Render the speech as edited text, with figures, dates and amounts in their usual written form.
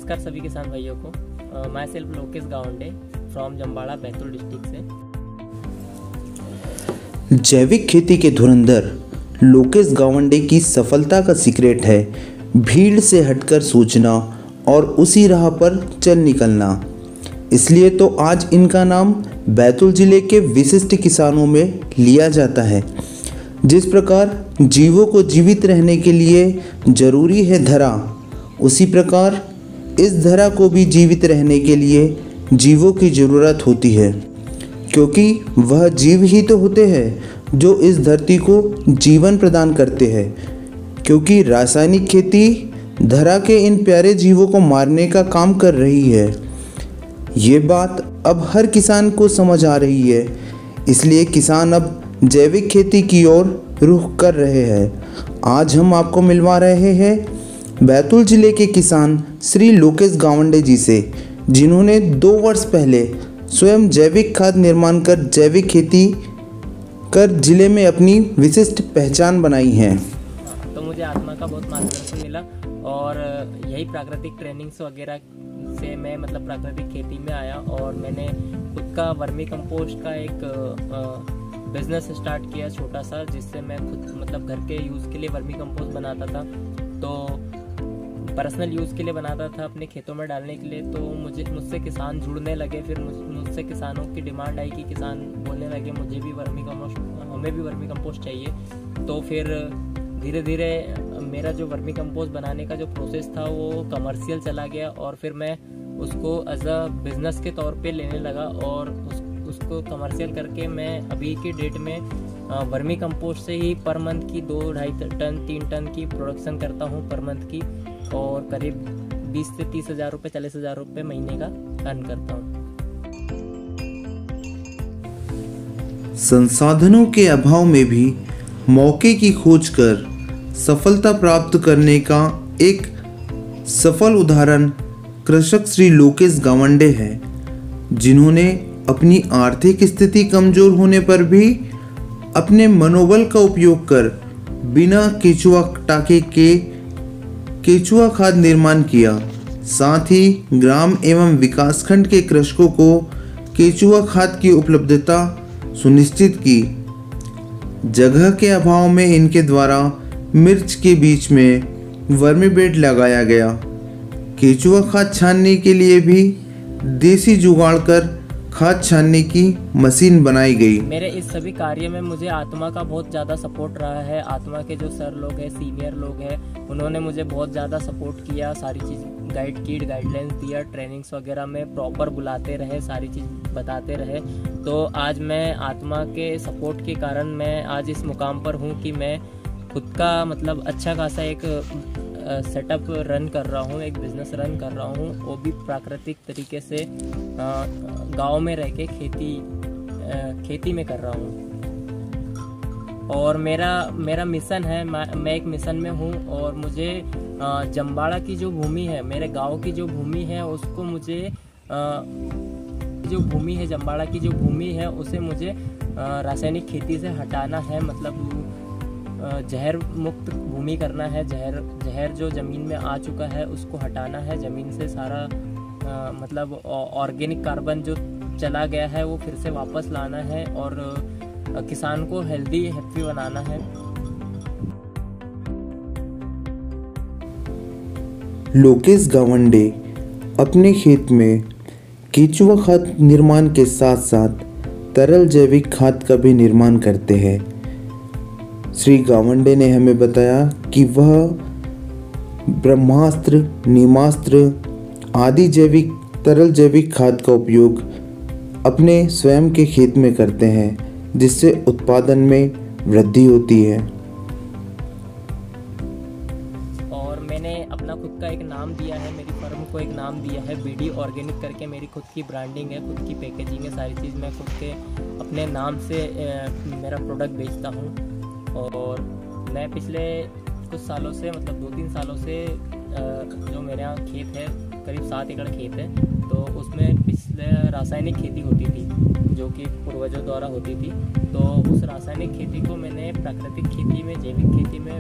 नमस्कार सभी किसान भाइयों को। Myself Lokesh Gawande from Jambada Betul district से। जैविक खेती के धुरंधर लोकेश गावंडे की सफलता का सीक्रेट है भीड़ से हटकर सोचना और उसी राह पर चल निकलना। इसलिए तो आज इनका नाम बैतूल जिले के विशिष्ट किसानों में लिया जाता है। जिस प्रकार जीवों को जीवित रहने के लिए जरूरी है धरा, उसी प्रकार इस धरा को भी जीवित रहने के लिए जीवों की ज़रूरत होती है, क्योंकि वह जीव ही तो होते हैं जो इस धरती को जीवन प्रदान करते हैं। क्योंकि रासायनिक खेती धरा के इन प्यारे जीवों को मारने का काम कर रही है। ये बात अब हर किसान को समझ आ रही है, इसलिए किसान अब जैविक खेती की ओर रुख कर रहे हैं। आज हम आपको मिलवा रहे हैं बैतूल जिले के किसान श्री लोकेश गावंडे जी से, जिन्होंने 2 वर्ष पहले स्वयं जैविक खाद निर्माण कर जैविक खेती कर जिले में अपनी विशिष्ट पहचान बनाई है। तो मुझे आत्मा का बहुत मार्गदर्शन मिला और यही प्राकृतिक ट्रेनिंग्स वगैरह से मैं प्राकृतिक खेती में आया और मैंने खुद का वर्मी कंपोस्ट का एक बिजनेस स्टार्ट किया छोटा सा, जिससे मैं खुद घर के यूज़ के लिए वर्मी कंपोस्ट बनाता था। तो पर्सनल यूज़ के लिए बनाता था अपने खेतों में डालने के लिए। तो मुझसे किसान जुड़ने लगे, फिर मुझसे किसानों की डिमांड आई कि किसान बोलने लगे हमें भी वर्मी कंपोस्ट चाहिए। तो फिर धीरे धीरे मेरा जो वर्मी कंपोस्ट बनाने का जो प्रोसेस था वो कमर्शियल चला गया और फिर मैं उसको एज अ बिज़नेस के तौर पे लेने लगा और उसको कमर्शियल करके मैं अभी की डेट में वर्मी कंपोस्ट से ही पर मंथ की 2-2.5 टन 3 टन की प्रोडक्शन करता हूँ पर मंथ की, और करीब 20 से 30 हज़ार रुपये 40 हज़ार रुपये महीने का अर्न करता हूँ। संसाधनों के अभाव में भी मौके की खोज कर सफलता प्राप्त करने का एक सफल उदाहरण कृषक श्री लोकेश गावंडे है, जिन्होंने अपनी आर्थिक स्थिति कमजोर होने पर भी अपने मनोबल का उपयोग कर बिना केचुआ टाके के केचुआ खाद निर्माण किया। साथ ही ग्राम एवं विकासखंड के कृषकों को केचुआ खाद की उपलब्धता सुनिश्चित की। जगह के अभाव में इनके द्वारा मिर्च के बीच में वर्मी बेड लगाया गया। केचुआ खाद छानने के लिए भी देसी जुगाड़ कर खाद छानने की मशीन बनाई गई। मेरे इस सभी कार्य में मुझे आत्मा का बहुत ज़्यादा सपोर्ट रहा है। आत्मा के जो सर लोग हैं, सीनियर लोग हैं, उन्होंने मुझे बहुत ज़्यादा सपोर्ट किया, सारी चीज़ गाइडलाइंस दिया, ट्रेनिंग्स वगैरह में प्रॉपर बुलाते रहे, सारी चीज़ बताते रहे। तो आज मैं आत्मा के सपोर्ट के कारण मैं आज इस मुकाम पर हूँ कि मैं खुद का अच्छा खासा एक सेटअप रन कर रहा हूँ, एक बिज़नेस रन कर रहा हूँ, वो भी प्राकृतिक तरीके से गांव में रह के खेती में कर रहा हूँ। और मेरा मिशन है, मैं एक मिशन में हूँ और मुझे जम्बाड़ा की जो भूमि है, मेरे गांव की जो भूमि है, उसको मुझे जो भूमि है जम्बाड़ा की जो भूमि है उसे मुझे रासायनिक खेती से हटाना है। जहर मुक्त भूमि करना है। जहर जो ज़मीन में आ चुका है उसको हटाना है ज़मीन से। सारा ऑर्गेनिक कार्बन जो चला गया है वो फिर से वापस लाना है और किसान को हैप्पी बनाना है। लोकेश गावंडे अपने खेत में केचुआ खाद निर्माण के साथ साथ तरल जैविक खाद का भी निर्माण करते हैं। श्री गावंडे ने हमें बताया कि वह ब्रह्मास्त्र, नीमास्त्र आदि तरल जैविक खाद का उपयोग अपने स्वयं के खेत में करते हैं, जिससे उत्पादन में वृद्धि होती है। और मैंने अपना खुद का एक नाम दिया है, मेरी फर्म को एक नाम दिया है BD ऑर्गेनिक करके। मेरी खुद की ब्रांडिंग है, खुद की पैकेजिंग है, सारी चीज़ मैं खुद के अपने नाम से मेरा प्रोडक्ट बेचता हूँ। और मैं पिछले कुछ सालों से 2-3 सालों से जो मेरे यहाँ खेत है, करीब 7 एकड़ खेत है, तो उसमें पिछले रासायनिक खेती होती थी जो कि पूर्वजों द्वारा होती थी। तो उस रासायनिक खेती को मैंने प्राकृतिक खेती में, जैविक खेती में